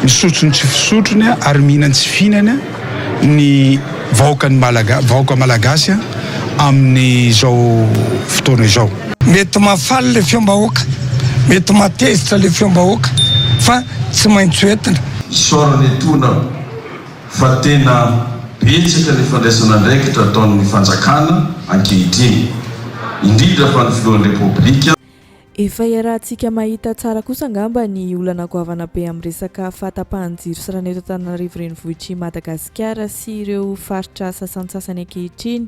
misotro ny tsy fisotrony ary mihinany tsy fihinany ny vahoaka malagasy amin'ny zao fotoana izao. Mety mafaly le fiombahoaka, mety matezitra le fiombahoaka fa tsy maintsy entina isorany etona fa tena betsaka ny fandraisana andraikitra ataon'ny fanjakana ankehitriny indrindra fa ny filohan'ny repoblika. Efa iarahantsika mahita tsara kosa angamba ny olana goavana be amin'ny resaka fahatapahan-jiro sy rano eto Antananarivo renivohitry Madagasikara sy ireo faritra sasantsasany ankehitriny.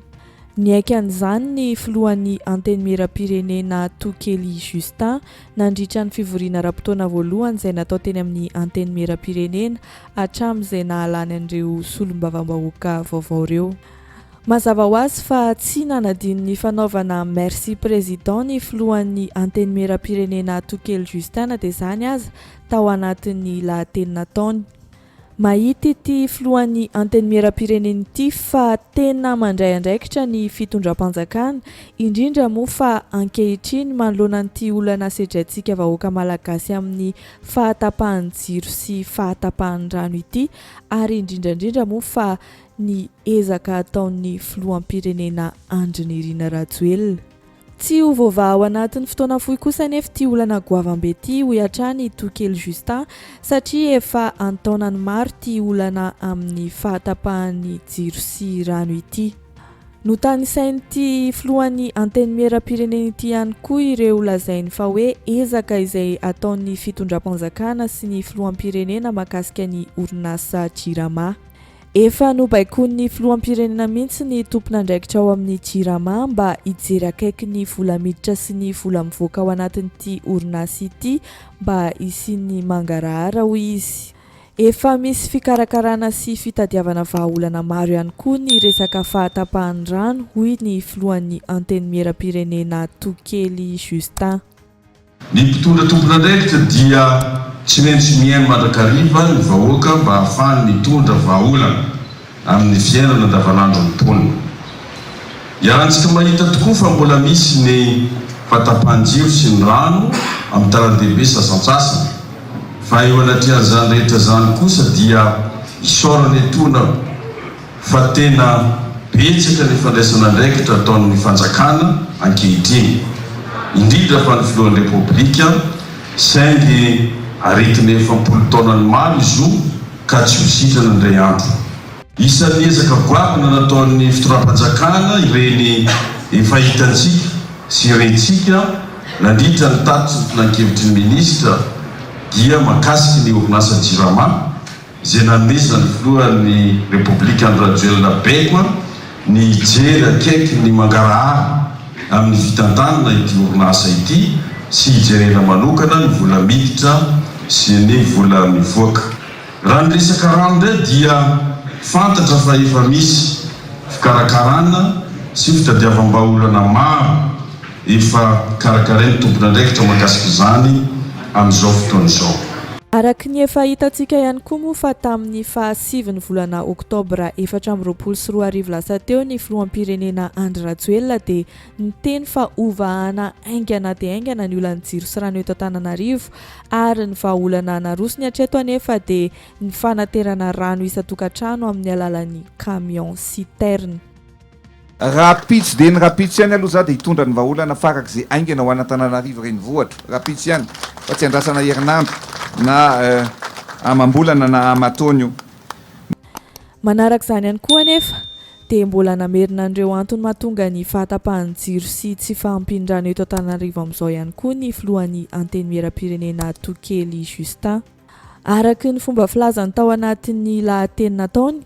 Ny aikan'izany ny filohan'ny antenimieram-pirenena Tokely Justin nandritra ny fivoriana ara-potoana voalohany izay natao teny amin'ny antenimieram-pirenena hatramin'izay nahalany an'ireo solombavam-bahoaka vaovao ireo. Mazava ho azy fa tsy nanadino ny fanaovana merci président ny filohan'ny antenimieram-pirenena Tokely Justin dia izany aza tao anatin'ny lahateny nataony. Mahita ity filohan'ny antenimieram-pirenena ity fa tena mandray andraikitra ny fitondram-panjakana indrindra moa fa ankehitriny manoloana an'ity olana sedraintsika vahoaka malagasy amin'ny fahatapahan-jiro sy fahatapahan rano ity ary indrindra moa fa ny ezaka ataon'ny filoham-pirenena Andry Nirina Rajoelina. Tsy ho vaovao ao anatin'ny fotoana fohy kosa nefa ity olana goavambe ity ho hiatrany Tokely Justin satria efa antaonany maro ity olana amin'ny fahatapahan'ny jiro sy rano ity. Notanisain'ity filohan'ny antenimieram-pirenena ity ihany koa ireo lazainy fa hoe ezaka izay ataon'ny fitondram-panjakana sy ny filoham-pirenena mahakasika ny orinasa JIRAMA. Efa nobaikony filoham-pirenena mihitsy ny tompon'andraikitra ao amin'ny JIRAMA mba hijery akaiky ny vola miditra sy ny vola mivoaka ao anatin'ity orinasa ity mba isiany mangarahara hoy izy. Efa misy fikarakarana sy fitadiavana vahaolana maro ihany koa ny resaka fahatapahan rano hoy ny filohan'ny antenimieram-pirenena Tokely Justin. Ny mpitondra tompon'andraikitra dia tsy maintsy mihaino mandrakariva ny vahoaka mba ahafahany mitondra vahaolana amin'ny fiainana andavanandro ny mponina. Iarahantsika mahita tokoa fa mbola misy ny fahatapahan-jiro sy ny rano amin'ny taran-dehibe sasantsasany fa eo anatrehan'izany rehetra zany kosa dia isorany etona fa tena betsaka ny fandraisana andraikitra ataon'ny fanjakana ankehitriny indrindra fa ny filohan'ny repoblika saingy aretiny efa 10 taonany maro izy io ka tsy ho sitrana indray andro. Isan'ny ezaka goavana nataon'ny fitondram-panjakana ireny efa hitantsika sy rentsika nandritra ny tatitry nankevitry ny ministra dia mahakasiky ny orinasa JIRAMA izay nanomezana ny filohan'ny repoblika Andry Rajoelina Beko ny hijery akaiky ny mangarahara amin'ny fitantanana ity orinasa ity sy hijerena manokana ny vola miditra sy ny vola mivoaka. Raha ny resaka rano indray dia fantatra fa efa misy fikarakarana sy fitadiavam-bahaolana maro efa karakarain'ny tompon'andraikitra mahakasika izany amin'izao fotoana izao. Araka ny efa hitantsika ihany koa moa fa tamin'ny fahasivy ny volana Oktobra 2024 lasa teo ny filoham-pirenena Andry Rajoelina dia niteny fa ovahana aingana dia aingana ny olan'ny jiro sy rano eto Antananarivo ary ny vahaolana narosony hatreto anefa dia ny fanaterana rano isan-tokantrano amin'ny alalan'ny camion citerne. Rapitsy dia ny rapitsy ihany aloha za dia hitondra ny vahaolana farak'izay aingana ho an'Antananarivo renivohitra. Rapitsy ihany fa tsy andrasana herinandro na amam-bolana na amataonio. Manaraka izany ihany koa anefa dia mbola namerina an'ireo antony mahatonga ny fahatapahan-jiro sy tsy fahampin-drano eto Antananarivo amin'izao ihany koa ny filohan'ny antenimieram-pirenena Tokely Justin. Araka ny fomba filazany tao anatin'ny lahateny nataony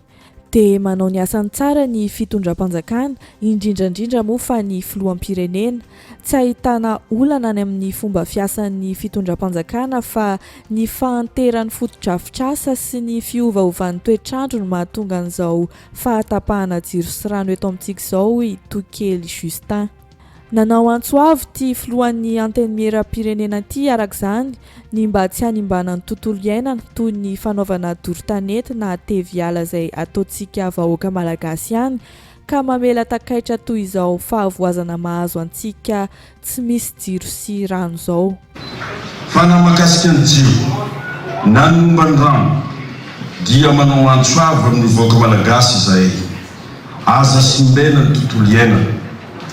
dia manao ny asany tsara ny fitondram-panjakana indrindrandrindra moa fa ny filoham-pirenena tsy ahitana olana any amin'ny fomba fiasan'ny fitondram-panjakana fa ny fahanteran'ny fotodrafitrasa sy ny fiovaovan'ny toetrandro no mahatonga an'izao fahatapahana jiro sy rano eto amintsika izao hoy Tokely Justin. Nanao antsoavy ity filohan'ny antenimieram-pirenena ity arak'izany ny mba tsy hanimbana ny tontolo iainana toy ny fanaovana doro-tanety na teviala izay ataontsika vahoaka malagasy ihany ka mamela takaitra toy izao fahavoazana mahazo antsika tsy misy jiro sy rano izao. Fa na mahakasika ny jiro na ny momba ny rano dia manao antso avy amin'ny voaka malagasy izay aza simbena ny tontolo iainana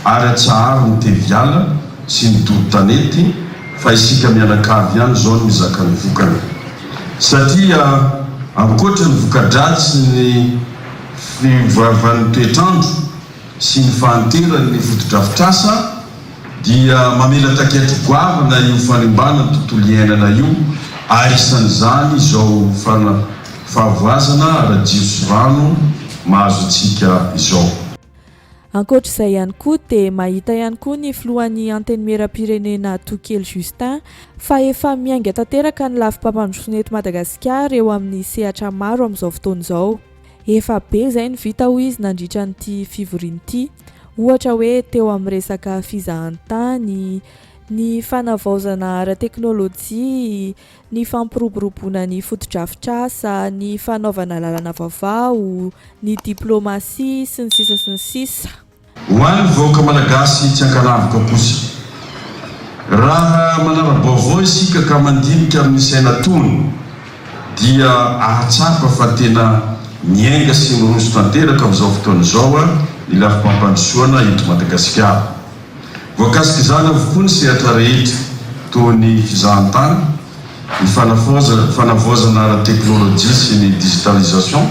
ary atsahary ny teviala sy ny dodo tanety fa isika mianakavy ihany zao no mizaka ny vokana satria ankoatra ny voka-dratsy ny fivoavan'ny toetrandro sy ny fahanterany fotodrafitrasa dia mamela taketry-goavana io fanimbana ny tontolo iainana io ary isan'izany izao fahavoazana ara-jiro sy rano mahazo antsika izao. Ankoatr'izay ihany koa dia mahita ihany koa ny filohan'ny antenimieram-pirenena Tokely Justin fa efa miainga tanteraka ny lafim-pampandrosoana eto Madagasikara eo amin'ny sehatra maro amin'izao fotoana izao. Efa be izay ny vita ho izy nandritra n'ity fivoriana ity, ohatra hoe teo amin'ny resaka fizahantany, ny fanavaozana ara-teknôlôjia, ny fampiroboroboana ny fotodrafitrasa, ny fanaovana lalàna vaovao, ny diplomasia sy ny sisa sy ny sisa. Ho an'ny vahoaka malagasy tsy ankalavika kosa. Raha manara-baovao isika ka mandinika amin'ny saina tony dia ahatsapa fa tena miainga sy miroso tanteraka amin'izao fotoana izao ny lafim-pampandrosoana eto Madagasikara. Voakasika izany avokoa ny sehatra rehetra toy ny fizahantany, ny fanavaozana ara-teknôlôjia sy ny digitalisation,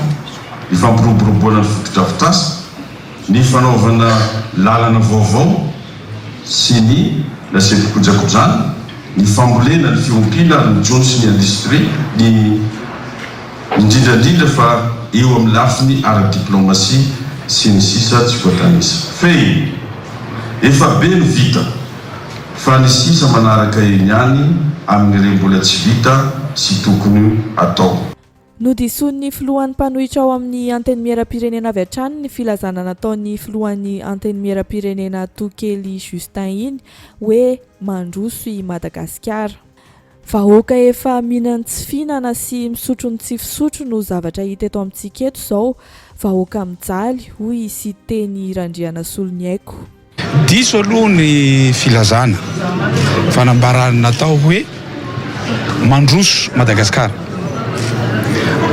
ny fampiroboroboana ny fotodrafitrasa, ny fanaovana lalana vaovao sy ny lasety-kojakodrana, ny fambolena ny fiompiana ary ny jony sy ny industrie, ny indrindrandrindra fa eo amin'ny lafiny ara-diplomasia sy ny sisa tsy voatanisa. Fe efa be ny vita fa ny sisa manaraka eny ihany amin'ireo mbola tsy vita sy tokony atao. Nodisoan'ny filohan'ny mpanohitra ao amin'ny antenimieram-pirenena avy hatrany ny filazana nataon'ny filohan'ny antenimieram-pirenena Tokely Justin iny hoe mandroso i Madagasikara. Vahoaka efa mihinana tsy fihinana sy misotro ny tsy fisotro no zavatra hita eto amintsika eto izao, vahoaka mijaly hoy sy teny Randriana Soloniaiko. Diso aloha ny filazana fanambarana natao hoe mandroso Madagasikara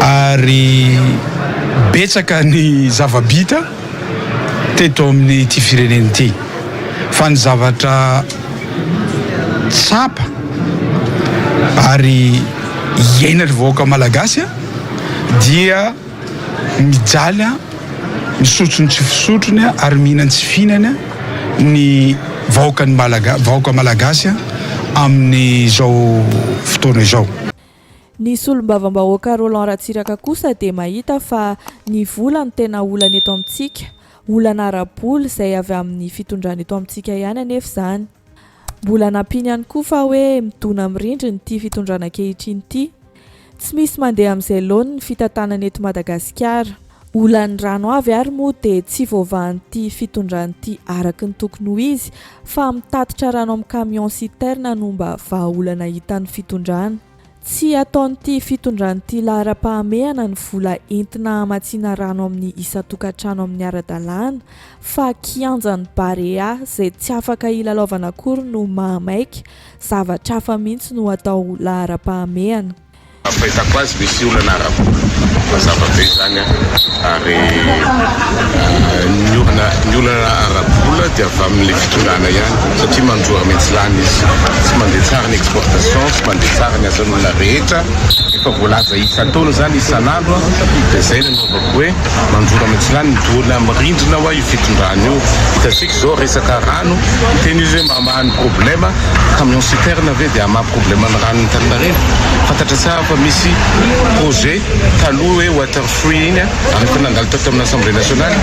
ary betsaka ny zavabita teto amin'ny ty firenena ity fa ny zavatra tsapa ary iaina ry vahoaka malagasy dia mijaly misotro ny tsy fisotrony ary mihinana tsy fihinana ny vahoaka malagasy amin'ny zao fotoana izao. Ny solombavam-bahoaka Roland Ratsiraka kosa dia mahita fa ny vola ny tena olana eto amintsika, olana ara-bola izay avy amin'ny fitondrana eto amintsika ihany anefa izany. Mbola nampiny ihany koa fa hoe midona mirindriny ity fitondrana ankehitriny ity. Tsy misy mandeha amin'izay laony ny fitantanana eto Madagasikara. Olan'ny rano avy ary moa dia tsy voavahan'ity fitondrana ity araka ny tokony ho izy fa mitatitra rano amin'ny camion citerne no mba vahaolana hitan'ny fitondrana. Tsy ataon'ity fitondrana ity lahara-pahamehana ny vola entina hamatsiana rano amin'ny isan-tokantrano amin'ny ara-dalàna fa kianjan'ny barea izay tsy afaka ilalaovana akory no mahamaiky, zavatra hafa mihitsy no atao lahara-pahamehana. Fahitako azy misy olana ara-bola mazava be zany ary ny olana ara-bola dia avy amin'ilay fitondrana ihany satria manjoa metsilany izy, tsy mandeha tsara ny exportation, tsy mandeha tsara ny asan'olona rehetra, efa voalaza isan-taona zany isan'andro dia izay ny anaovako hoe manjora metsilany midona mirindrina hoa io fitondrana io. Hitantsika zao resaka rano teny izy hoe mahamaha ny problema camion citerne ave dia hamaha problema ny rano ny Tananarivo. Fantatra tsara fa misy projet taloha hoe water free iny ary efa nandalo tato amin'ny Assemblée nationale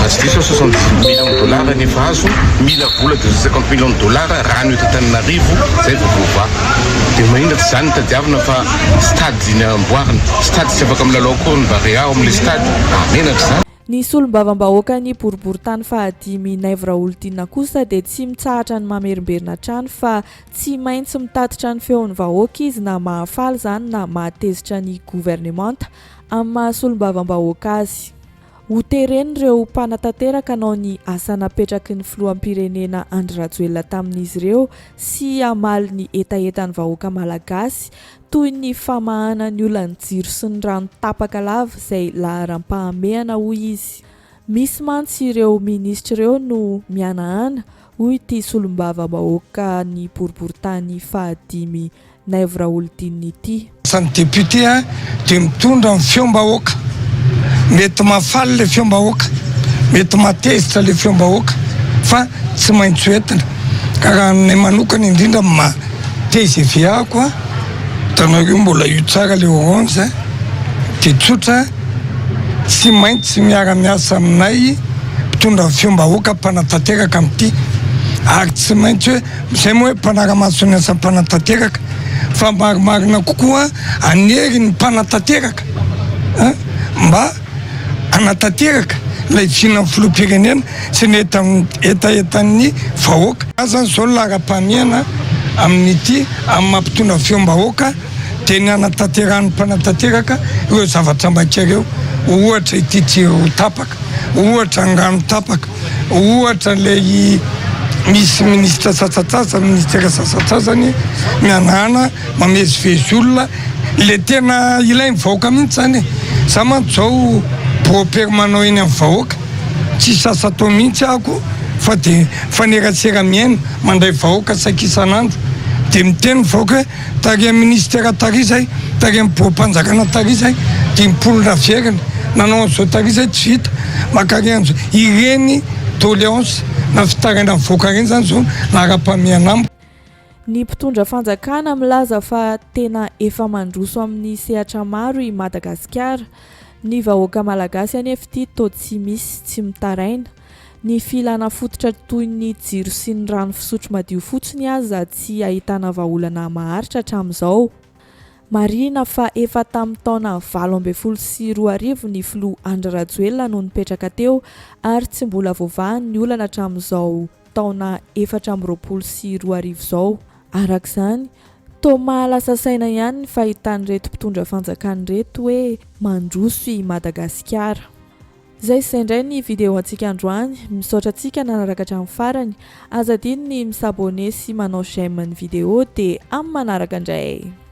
tsy diso 70 millions de dollars nefa azo mila vola 250 millions de dollars rano eto Tananarivo zay vovova. Dia mahina tsy zany tadiavina fa stade iny amboarina, stade tsy afaka milalao koa ny barea ao amin'ilay stade menatra zany. Ny solombavam-bahoaka ny boriboritany fahadimy Naivra Olontina kosa dia tsy mitsahatra ny mamerimberina trano fa tsy maintsy mitatitra ny feon'ny vahoaka izy na mahafaly zany na mahatezitra ny gouvernemanta amin'ny maha solombavam-bahoaka azy. ho tereny ireo mpanatanteraka anao ny asa napetraky ny filoham-pirenena Andry Rajoelina tamin'izy ireo sy hamaly ny etaetany vahoaka malagasy toy ny famahana ny olona ny jiro sy ny rano tapaka lava izay laharam-pahamehana hoy izy. Misy mantsy ireo minisitra ireo no mianahana hoy ity solombava-bahoaka ny boriboritany fahadimy Naivo Raholdinina ity. San'ny député dia mitondra ny fiom-bahoaka, mety mafaly le fiom-bahoaka, mety matezitra le fiom-bahoaka fa tsy maintsy hoentina. Ka raha ny manokana indrindra mateza eviako hitanareo mbola io tsara le orange dia tsotra tsy maintsy miara-miasa aminay mpitondra fiom-bahoaka mpanatanteraka amin'ity ary tsy maintsy hoe izay moa hoe mpanara-maso ny asa mpanatanteraka fa marimarina kokoa anery ny mpanatanteraka mba anatanteraka ilay fihinan'ny filoham-pirenena sy ny etaetan'ny vahoaka. Azany zao lara-pamiana amin'ity amin'ny mampitondra fiom-bahoaka dia ny anatanterahany mpanatanteraka ireo zavatra maika-reo, ohatra ity jiro tapaka, ohatra ngano tapaka, ohatra ilay misy ministra sasatsasa, ministera sasatsasany mianana mamezivezy olona le tena ilainy vahoaka mihitsy zany. Za mantsy zao propere manao eny amin'ny vahoaka tsy sasa tao mihitsy ako fa dia fanerasera miaina mandray vahoaka saika isan'andro dia miteny vahoaka hoe taria ministera tary zay, taria mipro-panjakana tary zay dimpolo raverina nanao an'izao tary zay tsy vita makary an'izao ireny doléance na fitaraina amin'ny vahoaka reny zany zao lara-pamianambo. Ny mpitondra fanjakana milaza fa tena efa mandroso amin'ny sehatra maro i Madagasikara. Ny vahoaka malagasy anefa ity toa tsy misy tsy mitaraina. Ny filana fototra toy ny jiro sy ny rano fisotro madio fotsiny aza tsy ahitana vahaolana maharitra hatramin'izao. Marina fa efa tamin'ny taona 2024 ny filoha Andry Rajoelina no nipetraka teo ary tsy mbola voavahan ny olana hatramin'izao taona 2022 izao. Arak'izany, toa mahalasa saina ihany ny fahitan'ireto mpitondra fanjakana reto hoe mandroso i Madagasikara. Zay indray ny video antsika androany, misaotra antsika nanaraka hatramin'ny farany, aza adino ny misabone sy manao j'aime ny video dia amin'ny manaraka indray.